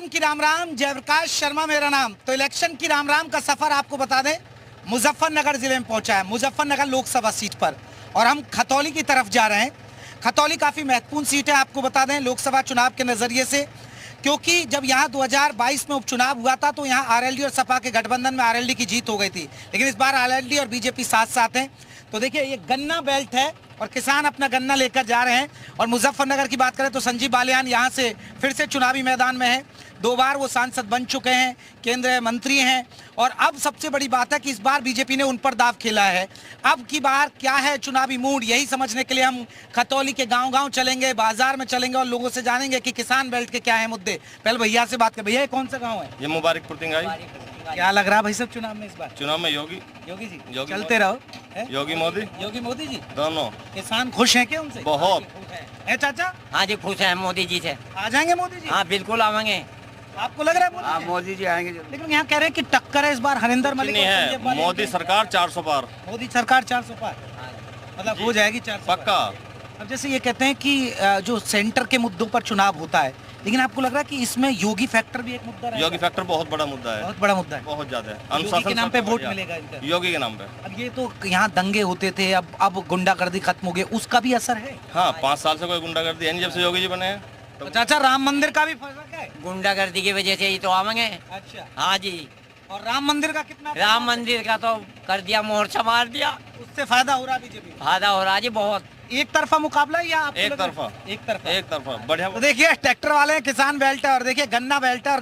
Election की राम राम, जयप्रकाश शर्मा मेरा नाम। तो इलेक्शन की राम राम का सफर आपको बता दें मुजफ्फरनगर जिले में पहुंचा है, मुजफ्फरनगर लोकसभा सीट पर, और हम खतौली की तरफ जा रहे हैं। खतौली काफी महत्वपूर्ण सीट है, आपको बता दें लोकसभा चुनाव के नजरिए से, क्योंकि जब यहाँ 2022 में उपचुनाव हुआ था तो यहाँ आरएलडी और सपा के गठबंधन में आरएलडी की जीत हो गई थी, लेकिन इस बार आरएलडी और बीजेपी साथ साथ हैं। तो देखिए ये गन्ना बेल्ट है और किसान अपना गन्ना लेकर जा रहे हैं। और मुजफ्फरनगर की बात करें तो संजीव बालियान यहाँ से फिर से चुनावी मैदान में है, 2 बार वो सांसद बन चुके हैं, केंद्रीय मंत्री हैं, और अब सबसे बड़ी बात है कि इस बार बीजेपी ने उन पर दाव खेला है। अब की बार क्या है चुनावी मूड, यही समझने के लिए हम खतौली के गांव-गांव चलेंगे, बाजार में चलेंगे और लोगों से जानेंगे कि किसान बेल्ट के क्या है मुद्दे। पहले भैया से बात कर। भैया कौन सा गाँव है? ये मुबारकपुर तिंगाई। क्या लग रहा है भाई सब चुनाव में? इस बार चुनाव में योगी जी योगी चलते रहो। योगी मोदी जी दोनों। किसान खुश हैं क्या उनसे? बहुत। है चाचा? हाँ जी, खुश है मोदी जी से। आ जाएंगे मोदी जी? हाँ बिल्कुल आवेंगे। आपको लग रहा है मोदी? मोदी जी आएंगे। लेकिन यहाँ कह रहे हैं कि टक्कर है इस बार हरिंदर मलिक नहीं है, मोदी सरकार 400 पार। मोदी सरकार 400 पार, मतलब हो जाएगी 400 पक्का। अब जैसे ये कहते हैं कि जो सेंटर के मुद्दों पर चुनाव होता है, लेकिन आपको लग रहा है कि इसमें योगी फैक्टर भी एक मुद्दा है? योगी फैक्टर बहुत बड़ा मुद्दा है, बहुत बड़ा मुद्दा है, बहुत ज्यादा है। योगी के नाम पे वोट मिलेगा इनका? योगी के नाम पे। अब ये तो यहाँ दंगे होते थे, अब गुंडागर्दी खत्म हो गई, उसका भी असर है? हाँ, 5 साल से कोई गुंडागर्दी है नहीं जब से योगी जी बने हैं। तो चाचा राम मंदिर का भी फर्क है? गुंडागर्दी की वजह से ही तो आवेंगे। अच्छा। हाँ जी। और राम मंदिर का कितना? राम मंदिर का तो कर दिया, मोर्चा मार दिया, उससे फायदा हो रहा है बीजेपी? फायदा हो रहा है जी बहुत। एक तरफा मुकाबला है या आपको एक लग रहा है? तरफा एक तरफा बढ़िया। तो देखिए ट्रैक्टर वाले हैं, किसान बेल्ट है, और देखिए गन्ना बेल्ट है, और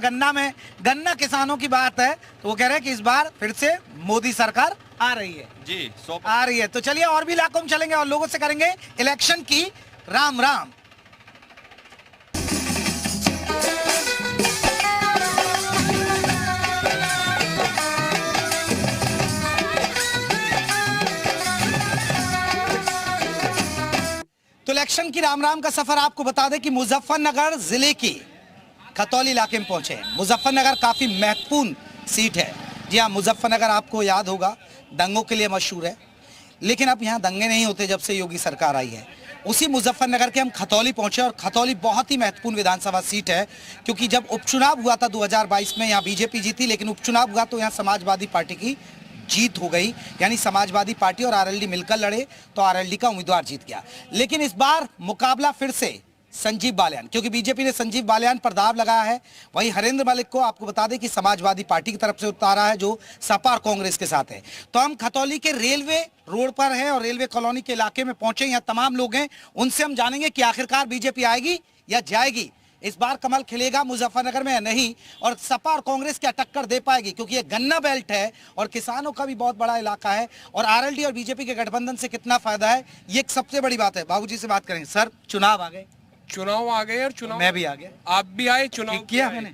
गन्ना किसानों की बात है तो वो कह रहे हैं कि इस बार फिर से मोदी सरकार आ रही है जी, आ रही है। तो चलिए और भी इलाकों में चलेंगे और लोगों से करेंगे इलेक्शन की राम राम। तो इलेक्शन की राम राम का सफर आपको बता दें कि मुजफ्फरनगर जिले की खतौली इलाके में पहुंचे हैं। मुजफ्फरनगर काफी महत्वपूर्ण सीट है। जी हाँ, मुजफ्फरनगर आपको याद होगा दंगों के लिए मशहूर है, लेकिन अब यहाँ दंगे नहीं होते जब से योगी सरकार आई है। उसी मुजफ्फरनगर के हम खतौली पहुंचे, और खतौली बहुत ही महत्वपूर्ण विधानसभा सीट है, क्योंकि जब उपचुनाव हुआ था 2022 में यहाँ बीजेपी जीती, लेकिन उपचुनाव हुआ तो यहाँ समाजवादी पार्टी की जीत हो गई, यानी समाजवादी पार्टी और आरएलडी मिलकर लड़े तो आरएलडी का उम्मीदवार जीत गया। लेकिन इस बार मुकाबला फिर से संजीव बालियान, क्योंकि बीजेपी ने संजीव बालियान पर दाव लगाया है। वहीं हरिंद्र मलिक को आपको बता दें कि समाजवादी पार्टी की तरफ से उतारा है, जो सपा और कांग्रेस के साथ है। तो हम खतौली के रेलवे रोड पर हैं और रेलवे कॉलोनी के इलाके में पहुंचे। यहाँ तमाम लोग हैं, उनसे हम जानेंगे कि आखिरकार बीजेपी आएगी या जाएगी, इस बार कमल खिलेगा मुजफ्फरनगर में या नहीं, और सपा और कांग्रेस क्या टक्कर दे पाएगी, क्योंकि ये गन्ना बेल्ट है और किसानों का भी बहुत बड़ा इलाका है, और आरएलडी और बीजेपी के गठबंधन से कितना फायदा है, ये एक सबसे बड़ी बात है। बाबूजी से बात करेंगे। सर, चुनाव आ गए? चुनाव आ गए, और चुनाव मैं भी आ गया। आप भी आए, चुनाव किया मैंने।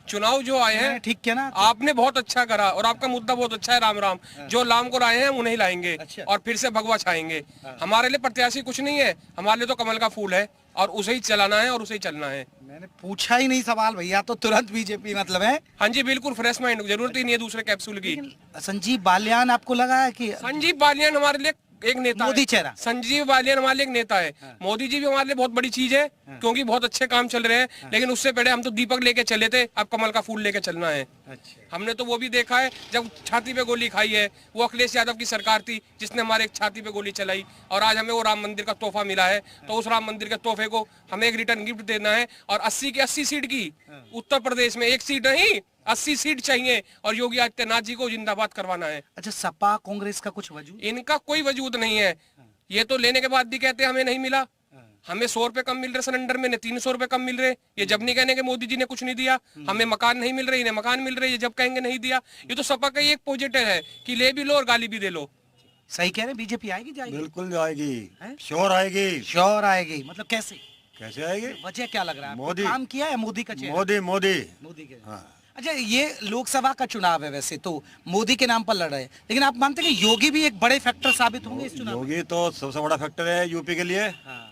चुनाव जो आए हैं ठीक किया ना आपने, बहुत अच्छा करा, और आपका मुद्दा बहुत अच्छा है। राम राम, जो राम को लाए हैं उन्हें लाएंगे। अच्छा। और फिर से भगवा छाएंगे। हमारे लिए प्रत्याशी कुछ नहीं है, हमारे लिए तो कमल का फूल है, और उसे ही चलाना है और उसे ही चलना है। मैंने पूछा ही नहीं सवाल भैया, तो तुरंत बीजेपी मतलब है? हाँ जी बिल्कुल, फ्रेश माइंड, जरूरत ही नहीं है दूसरे कैप्सूल की। संजीव बालियान आपको लगा है कि संजीव बालियान हमारे लिए एक नेता मोदी चेहरा? संजीव बालियान हमारे लिए एक नेता है। मोदी जी भी हमारे लिए बहुत बड़ी चीज है, क्योंकि बहुत अच्छे काम चल रहे हैं। लेकिन उससे पहले हम तो दीपक लेके चले थे, अब कमल का फूल लेके चलना है। अच्छा। हमने तो वो भी देखा है जब छाती पे गोली खाई है, वो अखिलेश यादव की सरकार थी जिसने हमारे एक छाती पे गोली चलाई, और आज हमें वो राम मंदिर का तोहफा मिला है। तो उस राम मंदिर के तोहफे को हमें एक रिटर्न गिफ्ट देना है, और 80 की 80 सीट की उत्तर प्रदेश में, एक सीट नहीं 80 सीट चाहिए, और योगी आदित्यनाथ जी को जिंदाबाद करवाना है। अच्छा, सपा कांग्रेस का कुछ वजूद? इनका कोई वजूद नहीं है। ये तो लेने के बाद भी कहते हैं हमें नहीं मिला। हमें 100 रुपए कम मिल रहे सिलेंडर में, 300 रुपए कम मिल रहे। ये जब नहीं कहने के मोदी जी ने कुछ नहीं दिया। हमें मकान नहीं मिल रहे, इन्हें मकान मिल रहे, ये जब कहेंगे नहीं दिया। ये तो सपा का ही एक पॉजिटिव है कि ले भी लो और गाली भी दे लो। सही कह रहे हैं, बीजेपी आएगी जाएगी? बिल्कुल जाएगी, श्योर आएगी। श्योर आएगी, मतलब कैसे कैसे आएगी? वजह क्या लग रहा है? मोदी काम किया है मोदी का चेहरा? मोदी के। हाँ। अच्छा, ये लोकसभा का चुनाव है, वैसे तो मोदी के नाम पर लड़ रहे हैं, लेकिन आप मानते हैं कि योगी भी एक बड़े फैक्टर साबित होंगे इस चुनाव में? योगी तो सबसे बड़ा फैक्टर है यूपी के लिए। हाँ।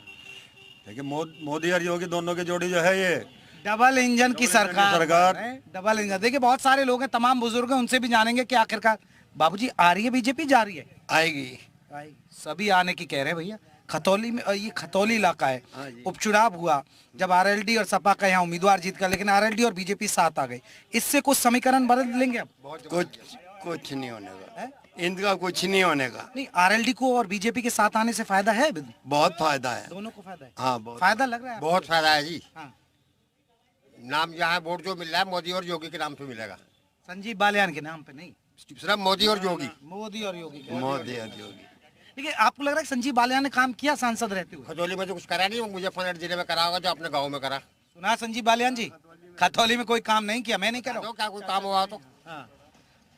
देखिए मोदी और योगी दोनों की जोड़ी जो है, ये डबल इंजन की सरकार। Double engine. देखिए बहुत सारे लोग हैं, तमाम बुजुर्ग हैं, उनसे भी जानेंगे कि आखिरकार बाबूजी आ रही है बीजेपी, जा रही है? आएगी। सभी आने की कह रहे हैं भैया। खतौली में ये खतौली इलाका है, उपचुनाव हुआ जब आरएलडी और सपा का यहाँ उम्मीदवार जीत कर, लेकिन आरएलडी और बीजेपी साथ आ गई, इससे कुछ समीकरण बदल लेंगे अब? कुछ नहीं होने का, इनका कुछ नहीं होने का। नहीं, आरएलडी को और बीजेपी के साथ आने से फायदा है? बहुत फायदा है, दोनों को फायदा है। हाँ बहुत फायदा लग रहा है बहुत फायदा है जी। हाँ। नाम यहाँ वोट जो मिल रहा है मोदी और योगी के नाम पे मिलेगा, संजीव बालियान के नाम पे नहीं, सिर्फ मोदी और योगी। मोदी और योगी के। मोदी और योगी। देखिए, आपको लग रहा है कि संजीव बालियान ने काम किया सांसद रहते हुए? खजौली में तो कुछ करा नहीं, वो मुजफ्फरनगर जिले में करा होगा जो अपने गाँव में करा। सुना संजीव बालियान जी खतौली में कोई काम नहीं किया? मैं नहीं कर रहा हूँ। क्या कोई काम हुआ तो हाँ।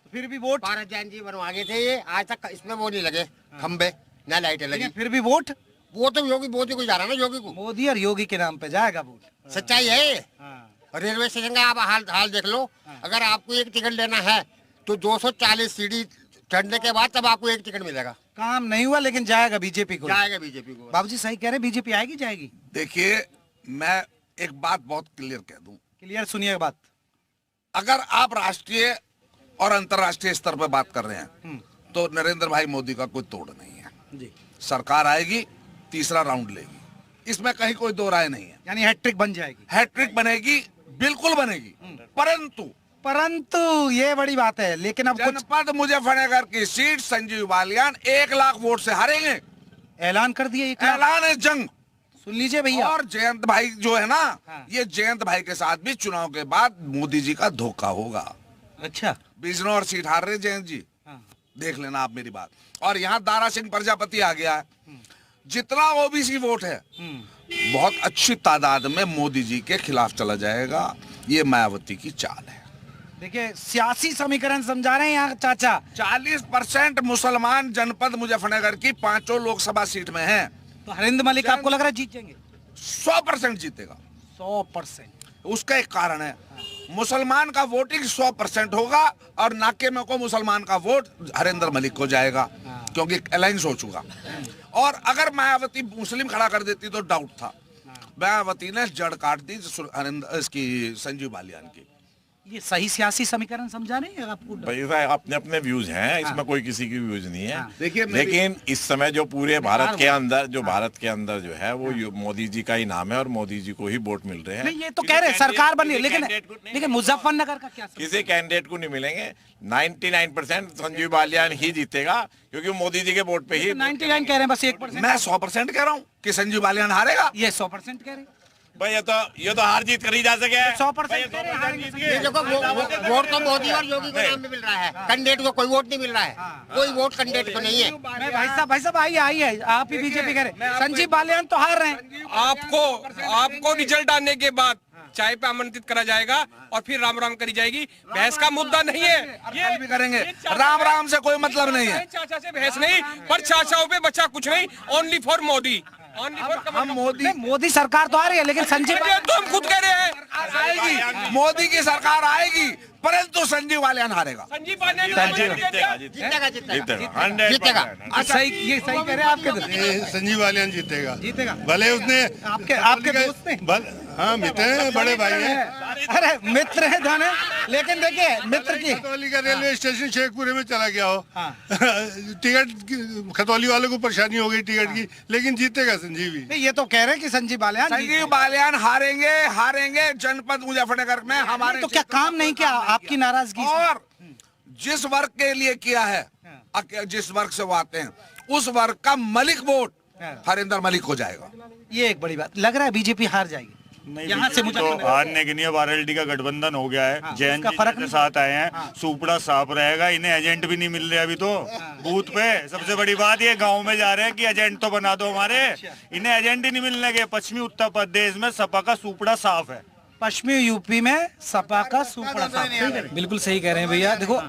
तो फिर भी वोट, पारस जैन जी बनवा गए थे, ये आज तक इसमें वो नहीं लगे खंबे, न लाइटें लगी। फिर भी वोट वो तो योगी मोदी को जा रहा है ना, योगी को। मोदी और योगी के नाम पे जाएगा वोट। सच्चाई है। हाँ। रेलवे स्टेशन का आप हाल देख लो, अगर आपको एक टिकट लेना है तो 240 सीढ़ी चढ़ने के बाद तब आपको एक टिकट मिलेगा। काम नहीं हुआ लेकिन जाएगा बीजेपी को। जाएगा बीजेपी को। बाबूजी सही कह रहे हैं, बीजेपी आएगी जाएगी? देखिए, मैं एक बात बहुत क्लियर कह दूं, क्लियर सुनिए बात। अगर आप राष्ट्रीय और अंतर्राष्ट्रीय स्तर पर बात कर रहे हैं तो नरेंद्र भाई मोदी का कोई तोड़ नहीं है जी। सरकार आएगी, तीसरा राउंड लेगी, इसमें कहीं कोई दो राय नहीं है। यानी हैट्रिक बन जाएगी? हैट्रिक बनेगी, बिल्कुल बनेगी, परंतु ये बड़ी बात है। लेकिन अब कुछ जनपद मुजफ्फरनगर की सीट संजीव बालियान 1 लाख वोट से हारेंगे। ऐलान कर दिया, ऐलान है जंग। सुन लीजिए भैया। और जयंत भाई जो है ना, हाँ। ये जयंत भाई के साथ भी चुनाव के बाद मोदी जी का धोखा होगा। अच्छा, बिजनौर सीट हार रहे जयंत जी, हाँ। देख लेना आप मेरी बात। और यहाँ दारा सिंह प्रजापति आ गया है, जितना ओबीसी वोट है बहुत अच्छी तादाद में मोदी जी के खिलाफ चला जाएगा। ये मायावती की चाल है। देखिए, सियासी समीकरण समझा रहे हैं यहाँ चाचा। 40% मुसलमान जनपद मुजफ्फरनगर की 5 लोकसभा सीट में हैं। तो हरिंद्र मलिक आपको लग रहा है जीत जाएंगे? 100% जीतेगा। 100%। उसका एक कारण है, मुसलमान का वोटिंग 100% होगा और नाके में को मुसलमान का वोट हरिंदर मलिक को जाएगा, क्योंकि अलायंस हो चुका। और अगर मायावती मुस्लिम खड़ा कर देती तो डाउट था, मायावती ने जड़ काट दी इसकी संजीव बालियान की। ये सही सियासी समीकरण समझा नहीं है आपको? भाई अपने अपने व्यूज हैं, इसमें कोई किसी की व्यूज नहीं है। देखिए, लेकिन इस समय जो पूरे भारत के अंदर जो है वो मोदी जी का ही नाम है और मोदी जी को ही वोट मिल रहे हैं। नहीं, ये तो कह रहे हैं सरकार बनी, लेकिन मुजफ्फरनगर का क्या? किसी कैंडिडेट को नहीं मिलेंगे। 99% संजीव बालियान ही जीतेगा, क्योंकि मोदी जी के वोट पे ही। 99 कह रहे हैं, बस 1%। मैं 100% कह रहा हूँ कि संजीव बालियान हारेगा। ये 100% कह रहे हैं भाई, ये तो हार जीत करी जा सके। 100% कह रहे हैं। ये देखो वोट तो मोदी और योगी के नाम में मिल रहा है, कैंडिडेट को कोई वोट नहीं मिल रहा है। कोई वोट कैंडिडेट को नहीं है। भाई साहब आइए, आप ही बीजेपी कह रहे हैं, संजीव बालियान तो हार रहे हैं। आपको रिजल्ट आने के बाद चाय पे आमंत्रित करा जाएगा और फिर राम राम करी जाएगी। बहस का मुद्दा नहीं है, ये भी करेंगे। राम राम से कोई मतलब नहीं है। चाचा से बहस नहीं, पर चाचाओं पे बचा कुछ नहीं। Only for Modi. हम मोदी सरकार तो आ रही है, लेकिन संजीव तो हम खुद कह रहे हैं आएगी, मोदी की सरकार आएगी, परंतु संजीव बालियान हारेगा। संजीव बालियान जीतेगा। सही, ये सही कह रहे हैं आपके? संजीव बालियान जीतेगा। भले उसने आपके दोस्त हैं? हाँ, मित्र हैं, बड़े भाई हैं। अरे मित्र है जाने, लेकिन देखिए मित्र की खतौली का रेलवे स्टेशन शेखपुरे में चला गया हो, टिकट खतौली वालों को परेशानी हो गई टिकट की, लेकिन जीतेगा संजीव ही। ये तो कह रहे हैं कि संजीव बालियान हारेंगे जनपद मुजफ्फरनगर में। हमारे तो क्या काम नहीं किया? आपकी नाराजगी और जिस वर्ग के लिए किया है, जिस वर्ग से वो आते हैं, उस वर्ग का मलिक वोट हरिंदर मलिक हो जाएगा। ये एक बड़ी बात लग रहा है। बीजेपी हार जाएगी यहाँ से। मुझे तो हारने के लिए आरएलडी का गठबंधन हो गया है। जैन जी के साथ आए हैं, सुपड़ा साफ रहेगा। इन्हें एजेंट भी नहीं मिल रहे अभी तो बूथ पे। सबसे बड़ी बात ये गांव में जा रहे हैं कि एजेंट तो बना दो हमारे। इन्हें एजेंट ही नहीं मिलने के। पश्चिमी उत्तर प्रदेश में सपा का सुपड़ा साफ है। पश्चिमी यूपी में सपा का सुपड़ा साफ। बिल्कुल सही कह रहे हैं भैया। देखो,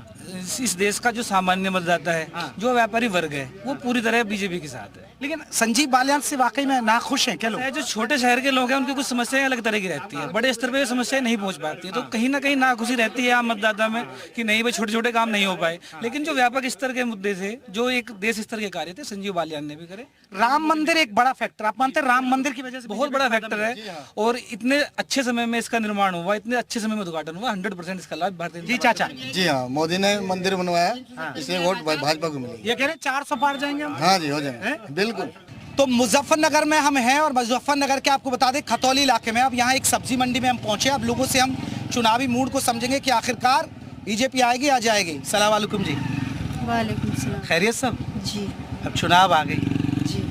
इस देश का जो सामान्य मतदाता है, जो व्यापारी वर्ग है, वो पूरी तरह बीजेपी के साथ है। लेकिन संजीव बालियान से वाकई में नाखुश हैं क्या लोग? जो छोटे शहर के लोग हैं, उनकी कुछ समस्याएं अलग तरह की रहती है। बड़े स्तर पे समस्याएं नहीं पहुंच पाती है, तो कहीं ना कहीं नाखुशी रहती है आम मतदाता में कि नहीं भाई, छोटे छोटे काम नहीं हो पाए। लेकिन जो व्यापक स्तर के मुद्दे थे, जो एक देश स्तर के कार्य थे, संजीव बालियान ने भी करे। राम मंदिर एक बड़ा फैक्टर, आप मानते हैं? राम मंदिर की वजह से बहुत बड़ा फैक्टर है, और इतने अच्छे समय में इसका निर्माण हुआ, इतने अच्छे समय में उद्घाटन हुआ। 100% इसका लाभ भारतीय। जी चाचा। जी हाँ, मोदी ने मंदिर बनवाया, इसलिए वोट भाजपा को मिलेगी। ये कह रहे 400 पार जाएंगे हम? हाँ जी, हो जाएंगे बिल्कुल। तो मुजफ्फरनगर में हम हैं और मुजफ्फरनगर के आपको बता दें खतौली इलाके में। अब यहाँ एक सब्जी मंडी में हम पहुंचे। अब लोगों से हम चुनावी मूड को समझेंगे कि आखिरकार बीजेपी आएगी या जाएगी। सलाम वालेकुम जी। वालेकुम सलाम। खैरियत सब? जी। अब चुनाव आ गई जी।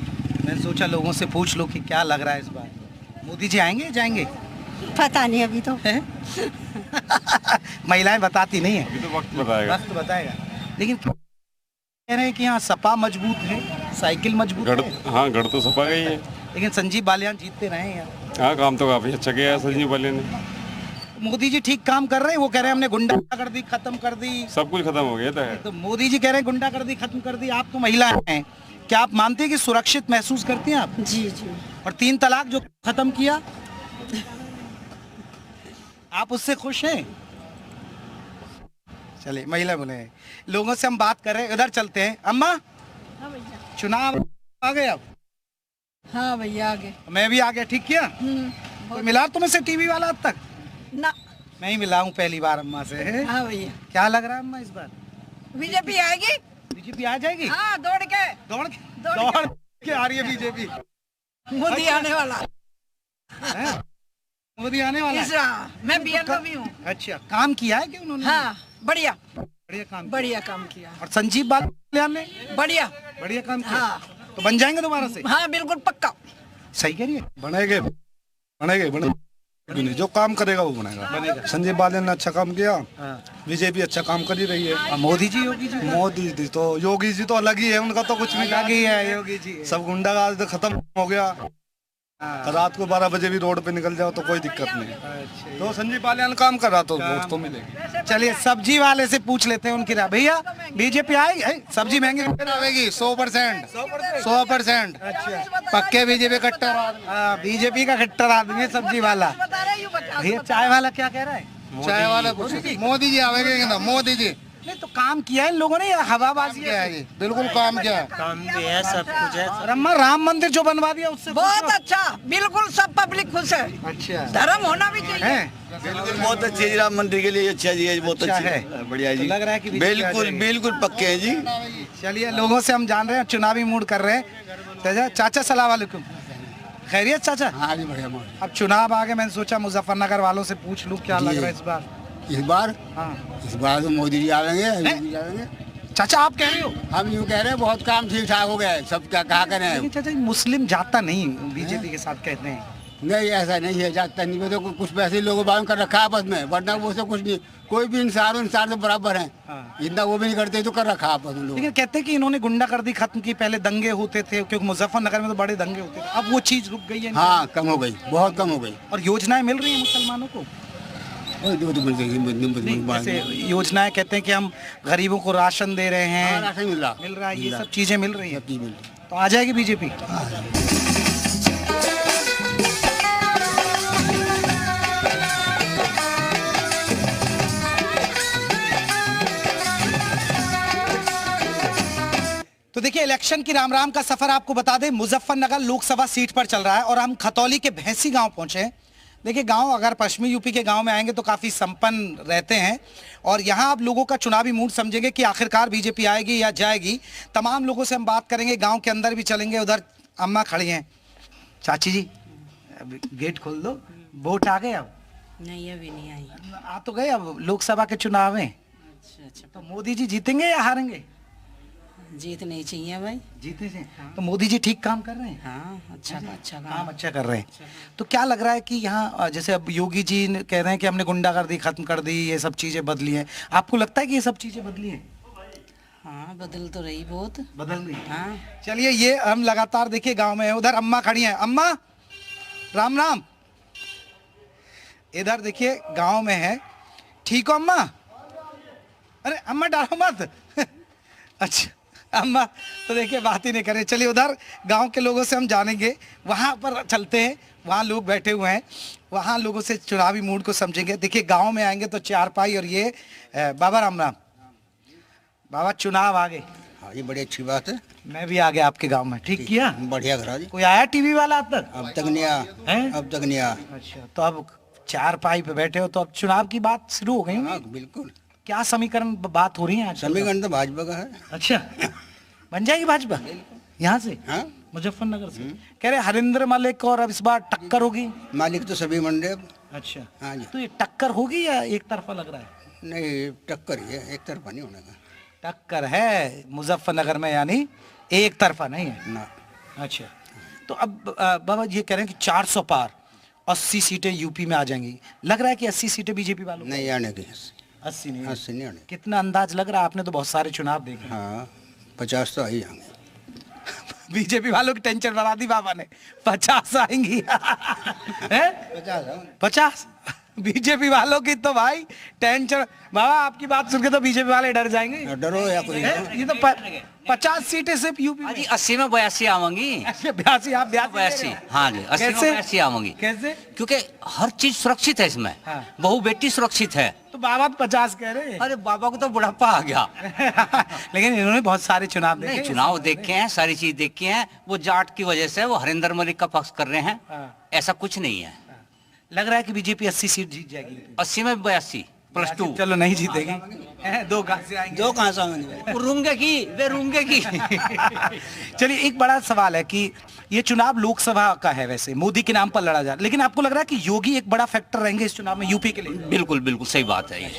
मैंने सोचा लोगों से पूछ लो कि क्या लग रहा है इस बार, मोदी जी आएंगे जाएंगे? पता नहीं अभी तो महिलाएं बताती नहीं है, अभी तो वक्त बताएगा। वक्त बताएगा। लेकिन कह रहे हैं कि यहाँ सपा मजबूत है, साइकिल मजबूत है। हाँ, गढ़ तो सपा गई है। लेकिन संजीव बालियान जीतते रहे हैं यहाँ। हाँ, काम तो काफी अच्छा किया है संजीव बालियान ने। मोदी जी ठीक काम कर रहे हैं। वो कह रहे हैं हमने गुंडागर्दी खत्म कर दी, सब कुछ खत्म हो गया था। तो मोदी जी कह रहे हैं गुंडागर्दी खत्म कर दी। आप तो महिला हैं, क्या आप मानते हैं कि सुरक्षित महसूस करती हैं आप? जी जी। और 3 तलाक जो खत्म किया, आप उससे खुश हैं? चलिए, महिला बोले लोगों से हम बात कर रहे हैं, उधर चलते हैं। अम्मा, चुनाव आ गए अब? हाँ भैया आ गए। मैं भी आ गया। ठीक किया? कोई मिला तुम्हें से टीवी वाला अब तक? ना, नहीं मिला हूँ पहली बार अम्मा से। हाँ भैया। क्या लग रहा है अम्मा इस बार? बीजेपी आएगी। बीजेपी आ जाएगी? हाँ, दौड़ के आ रही है बीजेपी। मोदी आने वाला है? मोदी आने वाला है? मैं बीएलओ भी हूँ। अच्छा, काम किया है कि उन्होंने? हाँ, बढ़िया बढ़िया काम किया। और संजीव बालियान ने बढ़िया काम किया। हाँ। तो बन जाएंगे दोबारा से? हाँ बिल्कुल पक्का। सही करिए। बनेगे जो काम करेगा वो बनेगा। संजीव बालियान ने अच्छा काम किया, बीजेपी अच्छा काम कर ही रही है। मोदी जी योगी जी तो अलग ही है, उनका तो कुछ भी अलग ही है। योगी जी सब गुंडागर्दी खत्म हो गया। रात को 12 बजे भी रोड पे निकल जाओ तो कोई दिक्कत नहीं। तो संजीव बालियान काम कर रहा तो वोट तो मिलेगी। चलिए, सब्जी वाले से पूछ लेते हैं उनकी राय। भैया, बीजेपी आएगी? सब्जी महंगी आएगी 100%। पक्के बीजेपी कट्टर। बीजेपी का कट्टर आदमी है सब्जी वाला। भैया, चाय वाला क्या कह रहा है? चाय वाला मोदी जी आवेंगे ना, मोदी जी। नहीं तो काम किया है इन लोगों ने या हवाबाजी है? बिल्कुल काम किया है। काम भी है, सब कुछ है। रम्मा, राम मंदिर जो बनवा दिया उससे बहुत अच्छा, बिल्कुल सब पब्लिक खुश है। अच्छा, धर्म होना भी चाहिए। बिल्कुल बहुत अच्छी है राम मंदिर के लिए। अच्छा जी, बहुत अच्छा है, बढ़िया जी। लग रहा है कि बिल्कुल पक्के हैं जी। चलिए, लोगों से हम जान रहे हैं, चुनावी मूड कर रहे हैं। चाचा सलाम वालेकुम। खैरियत चाचा? हाँ जी, बढ़िया। अब चुनाव आ गए, मैंने सोचा मुजफ्फरनगर वालों से पूछ लूं क्या लग रहा है इस बार। इस बार तो मोदी जी आएंगे। चाचा, आप कह रहे हो? हम यूँ कह रहे हैं, बहुत काम ठीक ठाक हो गया है, सब क्या कहा करें। लेकिन चाचा, मुस्लिम जाता नहीं बीजेपी के साथ कहते हैं। नहीं, ऐसा नहीं है, जाता नहीं। तो कुछ पैसे लोगों बायों कर रखा है आपस में, वरना वो से कुछ नहीं। कोई भी इंसान तो बराबर है। इतना वो भी नहीं करते तो कर रखा आपस में लोग। लेकिन कहते हैं कि इन्होंने गुंडागर्दी खत्म की। पहले दंगे होते थे, क्योंकि मुजफ्फरनगर में तो बड़े दंगे होते थे। अब वो चीज रुक गई है। हाँ, कम हो गई, बहुत कम हो गई। और योजनाएं मिल रही है मुसलमानों को? ऐसे योजनाएं कहते हैं कि हम गरीबों को राशन दे रहे हैं। राशन मिल रहा है, ये सब चीजें मिल रही है। तो आ जाएगी बीजेपी? तो देखिए, इलेक्शन की राम राम का सफर आपको बता दें, मुजफ्फरनगर लोकसभा सीट पर चल रहा है और हम खतौली के भैंसी गांव पहुंचे हैं। देखिए, गांव अगर पश्चिमी यूपी के गांव में आएंगे तो काफ़ी संपन्न रहते हैं और यहाँ आप लोगों का चुनावी मूड समझेंगे कि आखिरकार बीजेपी आएगी या जाएगी। तमाम लोगों से हम बात करेंगे, गांव के अंदर भी चलेंगे। उधर अम्मा खड़ी हैं। चाची जी, अब गेट खोल दो। वोट आ गए? अब नहीं, अभी नहीं आई। आ तो गए, अब लोकसभा के चुनाव हैं। अच्छा, तो मोदी जी जीतेंगे या हारेंगे? जीतने चाहिए भाई। जीतने से तो मोदी जी ठीक काम कर रहे हैं। हाँ, अच्छा काम अच्छा कर रहे हैं। तो क्या लग रहा है कि यहाँ जैसे अब योगी जी कह रहे हैं कि हमने गुंडागर्दी खत्म कर दी, ये सब चीजें बदली हैं, आपको लगता है कि ये सब चीजें बदली हैं? हाँ, बदल तो रही, बहुत बदल रही। हाँ। चलिए, ये हम लगातार देखिए गांव में है। उधर अम्मा खड़ी हैं। अम्मा, राम राम। इधर देखिए गांव में है। ठीक हो अम्मा? अरे अम्मा, डरो मत। अच्छा अम्मा तो देखिए बात ही नहीं करे। चलिए, उधर गांव के लोगों से हम जानेंगे, वहां पर चलते हैं, वहां लोग बैठे हुए हैं, वहां लोगों से चुनावी मूड को समझेंगे। देखिए, गांव में आएंगे तो चारपाई और ये बाबा राम राम। बाबा, चुनाव आ गए। हाँ, ये बड़ी अच्छी बात है। मैं भी आ गया आपके गांव में। ठीक किया? बढ़िया करा जी। कोई आया टीवी वाला अब तक? अब तक नहीं आया। अब तक नहीं आया। अच्छा, तो अब चारपाई पे बैठे हो तो अब चुनाव की बात शुरू हो गई। हाँ, बिल्कुल। क्या समीकरण बात हो रही है आज? समीकरण तो भाजपा का है। अच्छा, बन जाएगी भाजपा यहाँ से? हाँ, मुजफ्फरनगर से कह रहे हरिंदर मलिक और अब इस बार टक्कर होगी। मालिक तो सभी मंडे। अच्छा हाँ जी। तो ये टक्कर होगी या एक तरफा लग रहा है? नहीं, टक्कर ही है, एक तरफा नहीं होने का। टक्कर है मुजफ्फरनगर में, यानी एक तरफा नहीं है ना। अच्छा, तो अब बाबा ये कह रहे हैं कि 400 पार 80 सीटें यूपी में आ जाएंगी। लग रहा है कि 80 सीटें बीजेपी वालों नहीं आने की। 80 नहीं? 80 नहीं आने। कितना अंदाज लग रहा है? आपने तो बहुत सारे चुनाव देखे। हाँ, 50 तो आ ही जाएंगे। बीजेपी वालों की टेंशन बढ़ा दी बाबा ने, 50 आएंगी। 50 बीजेपी वालों की तो भाई टेंशन। बाबा आपकी बात सुन के तो बीजेपी वाले डर जाएंगे। डरो या कोई ये तो 50 सीटें सिर्फ यूपी में। 80 में 82 आवेंगी। 82 आप 82? हाँ जी, 80 में 82 आवेंगी। कैसे? क्योंकि हर चीज सुरक्षित है इसमें। हाँ। बहू बेटी सुरक्षित है। तो बाबा 50 कह रहे हैं। अरे बाबा को तो बुढ़ापा आ गया। लेकिन इन्होंने बहुत सारे चुनाव देखे। नहीं, चुनाव देखे हैं, सारी चीज देखे हैं। वो जाट की वजह से वो हरिंदर मलिक का पक्ष कर रहे हैं। ऐसा कुछ नहीं है। लग रहा है कि बीजेपी 80 सीट जीत जाएगी। 80 में 82 +2। चलो नहीं जीतेगी। दो कहां से आएंगे? दो कहां से आएंगे? रूंगे की वे रूंगे की। चलिए, एक बड़ा सवाल है कि ये चुनाव लोकसभा का है, वैसे मोदी के नाम पर लड़ा जा रहा है, लेकिन आपको लग रहा है कि योगी एक बड़ा फैक्टर रहेंगे इस चुनाव में यूपी के लिए? बिल्कुल बिल्कुल सही बात है। ये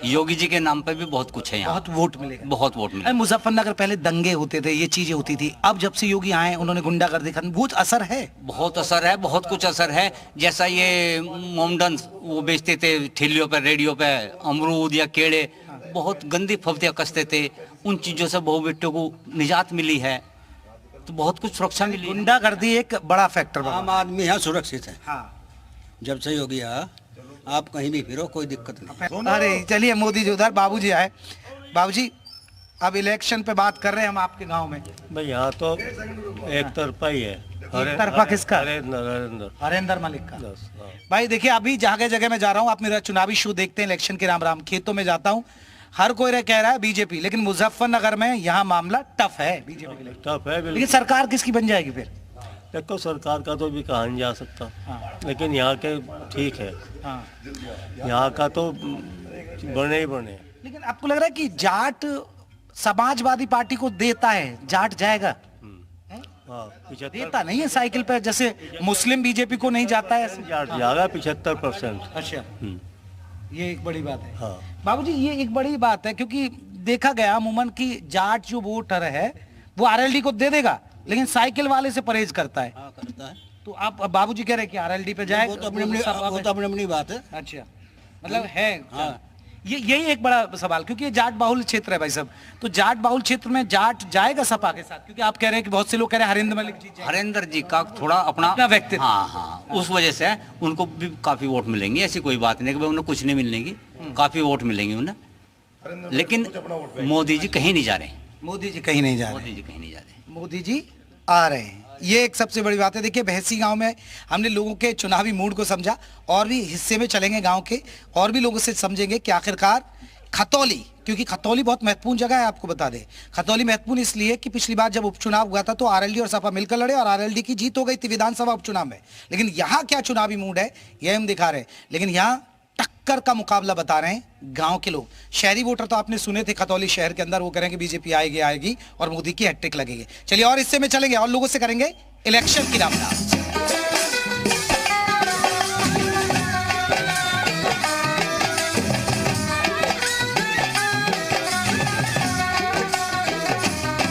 योगी जी के नाम पे भी बहुत कुछ है यहाँ। बहुत वोट मिलेगा। बहुत वोट मिलेगा। मुजफ्फरनगर पहले दंगे होते थे, ये चीजें होती थी, अब जब से योगी आए उन्होंने गुंडागर्दी खत्म। बहुत असर है। बहुत असर है, बहुत कुछ असर है। जैसा ये मोमडन वो बेचते थे ठेलियों पे, रेडियो पे, अमरूद या केड़े, बहुत गंदी फब्तियां कसते थे, उन चीजों से बहु बेटों को निजात मिली है। तो बहुत कुछ सुरक्षा मिली। गुंडागर्दी एक बड़ा फैक्टर। आम आदमी यहाँ सुरक्षित है। हाँ। जब से योगी आया, आप कहीं भी फिरो, कोई दिक्कत नहीं। अरे चलिए, मोदी जी उधर, बाबूजी आए। बाबूजी, अब इलेक्शन पे बात कर रहे हैं हम आपके गांव में। भाई यहाँ तो एक तरफा ही है। एक तरफा किसका? हरिंदर मलिक का। भाई देखिए, अभी जगह जगह में जा रहा हूँ, आप मेरा चुनावी शो देखते हैं इलेक्शन के, राम राम खेतों में जाता हूँ, हर कोई कह रहा है बीजेपी, लेकिन मुजफ्फरनगर में यहाँ मामला टफ है बीजेपी के लिए। टफ है, लेकिन सरकार किसकी बन जाएगी फिर? देखो, सरकार का तो भी कहा नहीं जा सकता। लेकिन यहाँ के ठीक है। यहाँ का तो बने ही बने। लेकिन आपको लग रहा है कि जाट समाजवादी पार्टी को देता है, जाट जाएगा? देता नहीं है साइकिल पे, जैसे मुस्लिम बीजेपी को नहीं जाता है। जाट जाएगा 75%। अच्छा, ये एक बड़ी बात है। हाँ। बाबूजी, ये एक बड़ी बात है, क्योंकि देखा गया अमूमन कि जाट जो वोटर है वो आरएलडी को दे देगा, लेकिन साइकिल वाले से परहेज करता है। हाँ, करता है। तो आप बाबूजी कह रहे हैं कि आरएलडी पे जाए, वो तो अपनी बात है। अच्छा, मतलब है। हाँ। ये यही एक बड़ा सवाल, क्योंकि ये जाट बाहुल क्षेत्र है भाई साहब। तो जाट बाहुल क्षेत्र में जाट जाएगा सपा के साथ? क्योंकि आप कह रहे हैं कि बहुत से लोग कह रहे हैं हरिंदर मलिक जी। हरिंदर जी का थोड़ा अपना व्यक्तित्व। हाँ हाँ, उस वजह से उनको भी काफी वोट मिलेंगे। ऐसी कोई बात नहीं कि उन्हें कुछ नहीं मिलेंगी, काफी वोट मिलेंगे उन्हें। लेकिन मोदी जी कहीं नहीं जा रहे। मोदी जी कहीं नहीं जा रहे। मोदी जी कहीं नहीं जा रहे। मोदी जी आ रहे हैं, ये एक सबसे बड़ी बात है। देखिए, बहसी गांव में हमने लोगों के चुनावी मूड को समझा, और भी हिस्से में चलेंगे गांव के, और भी लोगों से समझेंगे कि आखिरकार खतौली, क्योंकि खतौली बहुत महत्वपूर्ण जगह है। आपको बता दें, खतौली महत्वपूर्ण इसलिए कि पिछली बार जब उपचुनाव हुआ था तो आरएलडी और सपा मिलकर लड़े और आरएलडी की जीत हो गई थी विधानसभा उपचुनाव में। लेकिन यहाँ क्या चुनावी मूड है ये हम दिखा रहे हैं, लेकिन यहाँ टक्कर का मुकाबला बता रहे हैं गांव के लोग। शहरी वोटर तो आपने सुने थे खतौली शहर के अंदर, वो कह रहे हैं कि बीजेपी आएगी आएगी और मोदी की हैट्रिक लगेगी। चलिए और हिस्से में चलेंगे और लोगों से करेंगे इलेक्शन की रामनाम।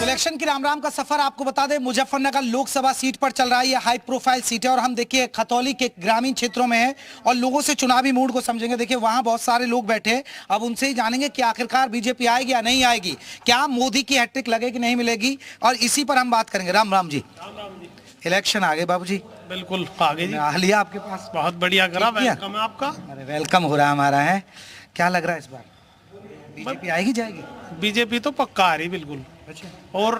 इलेक्शन की राम राम का सफर आपको बता दें, मुजफ्फरनगर लोकसभा सीट पर चल रहा है। ये हाई प्रोफाइल सीट है और हम देखिए खतौली के ग्रामीण क्षेत्रों में है और लोगों से चुनावी मूड को समझेंगे। देखिए वहां बहुत सारे लोग बैठे हैं, अब उनसे ही जानेंगे कि आखिरकार बीजेपी आएगी या नहीं आएगी, क्या मोदी की हैट्रिक लगेगी नहीं मिलेगी, और इसी पर हम बात करेंगे। राम राम जी। इलेक्शन आ गए बाबूजी? बिल्कुल आ गए जी। लिया आपके पास? बहुत बढ़िया करा, वेलकम है आपका। अरे वेलकम हो रहा है हमारा। है क्या लग रहा है इस बार बीजेपी आएगी जाएगी? बीजेपी तो पक्का आ रही बिल्कुल। अच्छा। और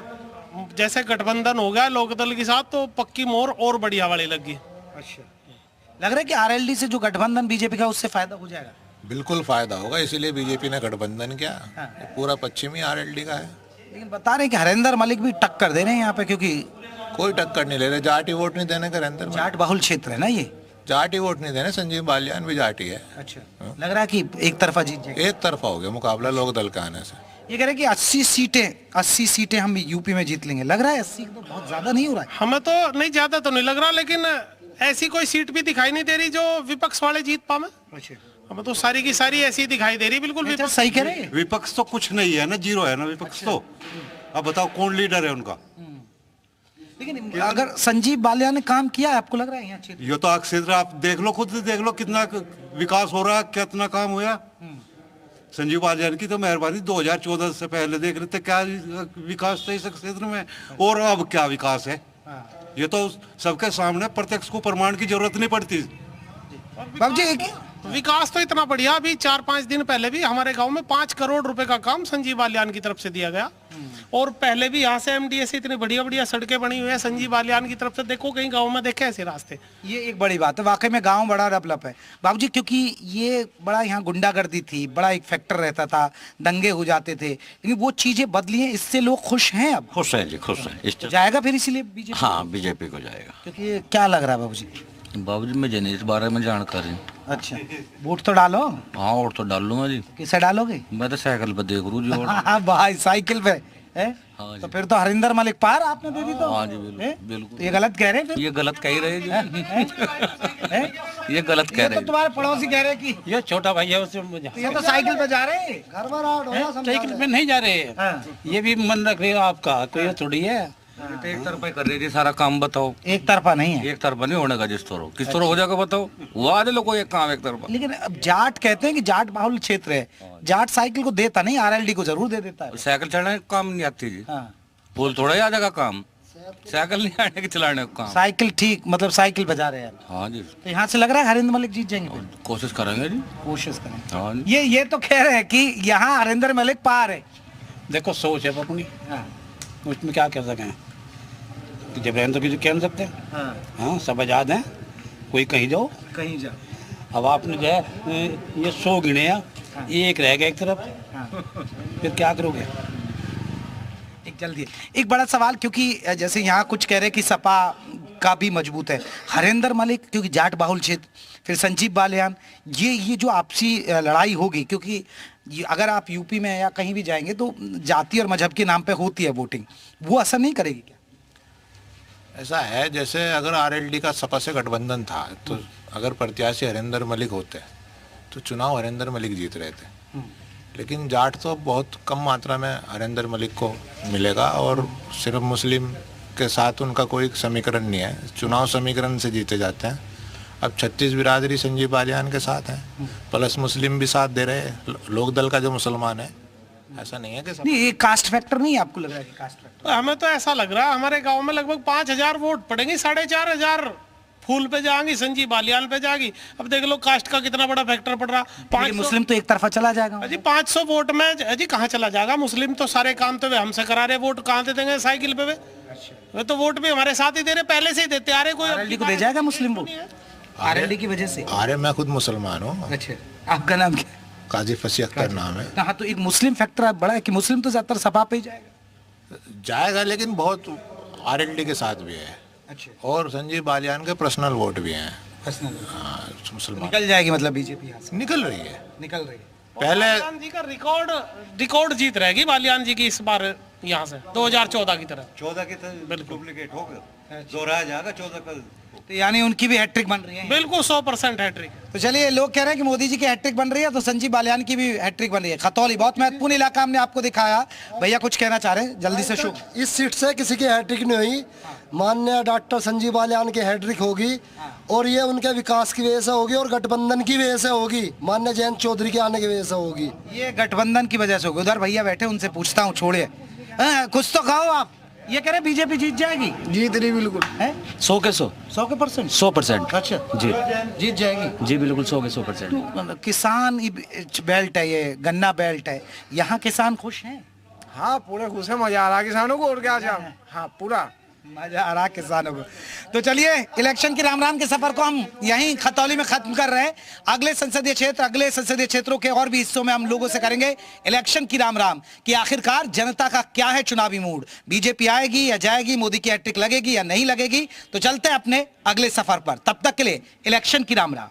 जैसे गठबंधन हो गया लोकदल के साथ तो पक्की मोहर और बढ़िया वाली लगी। अच्छा, लग रहा है कि आरएलडी से जो गठबंधन बीजेपी का उससे फायदा हो जाएगा? बिल्कुल फायदा होगा, इसीलिए बीजेपी ने गठबंधन किया। हाँ। पूरा पश्चिमी आरएलडी का है। लेकिन बता रहे हैं कि हरिंदर मलिक भी टक्कर दे रहे हैं यहाँ पे, क्योंकि कोई टक्कर नहीं ले रहे, जाट ही वोट नहीं देने का। हरिंदर जाट बहुल क्षेत्र है ना, ये जाट ही वोट नहीं देने। संजीव बालियान भी जाट ही है। अच्छा, लग रहा है कि एक तरफा जीत जाएगा। एक तरफा हो गया मुकाबला लोक दल का आने से। ये कह रहे हैं कि 80 सीटें हम यूपी में जीत लेंगे। लग रहा है 80 तो बहुत ज्यादा नहीं हो रहा है? हमें तो नहीं, ज्यादा तो नहीं लग रहा, लेकिन ऐसी कोई सीट भी दिखाई नहीं दे रही जो विपक्ष वाले जीत पावे। हमें तो सारी की सारी ऐसी दिखाई दे रही, बिल्कुल विपक्ष। सही कह रहे हैं। विपक्ष तो कुछ नहीं है ना, जीरो है ना विपक्ष तो। अब बताओ कौन लीडर है उनका? लेकिन अगर संजीव बालियान ने काम किया है, आपको लग रहा है यहाँ क्षेत्र? ये तो क्षेत्र आप देख लो, खुद देख लो कितना विकास हो रहा है, कितना काम हुआ। संजीव बालियान की तो मेहरबानी, 2014 से पहले देख रहे थे क्या विकास था इस क्षेत्र में, और अब क्या विकास है। ये तो सबके सामने प्रत्यक्ष को प्रमाण की जरूरत नहीं पड़ती। बाबू जी विकास तो इतना बढ़िया, अभी 4-5 दिन पहले भी हमारे गांव में 5 करोड़ रुपए का काम संजीव बालियान की तरफ से दिया गया, और पहले भी यहाँ से एमडीए से इतनी बढ़िया बढ़िया सड़कें बनी हुई है संजीव बालियान की तरफ से। देखो कहीं गांव में देखे ऐसे रास्ते। ये एक बड़ी बात है, वाकई में गांव बड़ा डेवलप है बाबू जी, क्योंकि ये बड़ा यहाँ गुंडागर्दी थी, बड़ा एक फैक्टर रहता था, दंगे हो जाते थे, लेकिन वो चीजें बदली हैं, इससे लोग खुश हैं। अब खुश हैं जी, खुश हैं। जाएगा फिर इसीलिए बीजेपी? हाँ, बीजेपी को जाएगा। क्योंकि क्या लग रहा है बाबू जी? बाबू जी मुझे नहीं इस बारे में जानकारी। अच्छा, वोट तो डालो। हाँ, वोट तो डाल लूंगा जी। किसे डालोगे? मैं तो साइकिल पे देख रू जी। हाँ भाई, साइकिल पे है? हाँ, तो फिर तो हरिंदर मलिक पार आपने दे दी तो। हाँ जी, बिल्कुल। ये गलत कह रहे हैं? ये गलत कह ही रहे जी। ये गलत कह रहे हैं। तो तुम्हारे पड़ोसी कह रहे हैं कि ये छोटा भाई है, उससे ये तो साइकिल पे जा रहे हैं, घर बार आउट, साइकिल पे नहीं जा रहे हैं। ये भी मन रख रहे हो आपका, तो ये थोड़ी है। तो एक तरफा कर रही थी सारा काम, बताओ। एक तरफा नहीं है, एक तरफा नहीं होने का, जिस तरह किस तरह हो जाएगा बताओ। हुआ दे लो कोई एक काम एक तरफा। लेकिन अब जाट कहते हैं कि जाट बाहुल क्षेत्र है, जाट साइकिल को देता नहीं, आरएलडी को जरूर दे देता है। साइकिल चलाने का काम नहीं आती जी। पुल थोड़ा ही आ जाएगा काम, साइकिल नहीं आने के चलाने का काम। साइकिल ठीक, मतलब साइकिल बजा रहे हैं। हाँ जी। तो यहाँ से लग रहा है हरिंदर मलिक जीत जाएंगे? कोशिश करेंगे जी, कोशिश करेंगे। हाँ जी। ये तो कह रहे हैं कि यहाँ हरिंदर मलिक पार है। देखो सोच है अपनी, उसमें क्या कह सकें, जब रहने तो किसी कह नहीं सकते। हाँ, सब आजाद हैं, कोई कहीं जाओ कहीं जाओ। अब आपने जो है ये 100 गिने हैं, एक रह गया एक तरफ, फिर क्या करोगे? एक जल्दी एक बड़ा सवाल, क्योंकि जैसे यहाँ कुछ कह रहे हैं कि सपा का भी मजबूत है, हरिंदर मलिक क्योंकि जाट बाहुल क्षेत्र, फिर संजीव बालियान, ये जो आपसी लड़ाई होगी, क्योंकि अगर आप यूपी में या कहीं भी जाएंगे तो जाति और मजहब के नाम पे होती है वोटिंग, वो असर नहीं करेगी क्या? ऐसा है, जैसे अगर आरएलडी का सपा से गठबंधन था, तो अगर प्रत्याशी हरिंदर मलिक होते तो चुनाव हरिंदर मलिक जीत रहे थे। लेकिन जाट तो बहुत कम मात्रा में हरिंदर मलिक को मिलेगा, और सिर्फ मुस्लिम के साथ उनका कोई समीकरण नहीं है, चुनाव समीकरण से जीते जाते हैं। अब 36 बिरादरी संजीव बालियान के साथ हैं, प्लस मुस्लिम भी साथ दे रहे हैं, लोक दल का जो मुसलमान है। ऐसा नहीं है कि नहीं, ये कास्ट फैक्टर नहीं, आपको लग रहा है कि कास्ट फैक्टर? हमें तो ऐसा लग रहा है हमारे गांव में लगभग 5000 वोट पड़ेंगे, 4500 फूल पे जाएंगी, संजीव बालियान पे जाएगी। अब देख लो कास्ट का कितना बड़ा फैक्टर पड़ रहा। 500 मुस्लिम तो एक तरफा चला जाएगा जी, 500 वोट में जी कहाँ चला जाएगा? मुस्लिम तो सारे काम तो वे हमसे करा रहे, वोट कहाँ दे देंगे साइकिल पे? वे तो वोट भी हमारे साथ ही दे रहे, पहले से ही देते आ रहे। कोई आरएलडी को दे जाएगा मुस्लिम वोट? आरएलडी की वजह से? अरे मैं खुद मुसलमान हूँ। अच्छा, आपका नाम क्या? काजी फसी अख्तर नाम है। हाँ, तो एक मुस्लिम फैक्टर बड़ा है कि मुस्लिम तो ज्यादातर सपा पे ही जाएगा, लेकिन बहुत आरएलडी के साथ भी है। अच्छा। और संजीव बालियान के पर्सनल वोट भी हैं। हाँ, मुसलमान निकल जाएगी, मतलब बीजेपी यहाँ से निकल रही है, निकल रही है। पहले बालियान जी का रिकॉर्ड जीत रहेगी बालियान जी की इस बार यहाँ से, 2014 की तरह। 14 की तरह डुप्लीकेट होगा, दोहराया जाएगा 14 का। तो यानी उनकी भी हैट्रिक बन रही है? बिल्कुल 100% हैट्रिक। तो चलिए, लोग कह रहे हैं कि मोदी जी की हैट्रिक बन रही है, तो संजीव बालियान की भी हैट्रिक बन रही है। खतौली बहुत महत्वपूर्ण इलाका हमने आपको दिखाया, भैया कुछ कहना चाह रहे हैं जल्दी से शो। इस सीट से किसी की हैट्रिक नहीं हुई, माननीय डॉक्टर संजीव बालियान की हैट्रिक होगी, और ये उनके विकास की वजह से होगी, और गठबंधन की वजह से होगी, माननीय जयंत चौधरी के आने की वजह से होगी। ये गठबंधन की वजह से होगी। उधर भैया बैठे, उनसे पूछता हूँ, छोड़िए, कुछ तो कहो आप। ये कह रहे बीजेपी जीत जाएगी? जीत रही बिल्कुल है, 100 के 100 100%। 100%। अच्छा जी, जीत जाएगी जी बिल्कुल 100 के 100%। तो किसान बेल्ट है, ये गन्ना बेल्ट है, यहाँ किसान खुश हैं? हाँ, पूरे खुश है, मजा आ रहा है किसानों को, और क्या जाए। हाँ, पूरा मजा आ रहा किसानों को। तो चलिए, इलेक्शन की राम राम के सफर को हम यहीं खतौली में खत्म कर रहे हैं। अगले संसदीय क्षेत्रों के और भी हिस्सों में हम लोगों से करेंगे इलेक्शन की राम राम कि आखिरकार जनता का क्या है चुनावी मूड, बीजेपी आएगी या जाएगी, मोदी की हैट्रिक लगेगी या नहीं लगेगी। तो चलते हैं अपने अगले सफर पर, तब तक के लिए इलेक्शन की राम राम।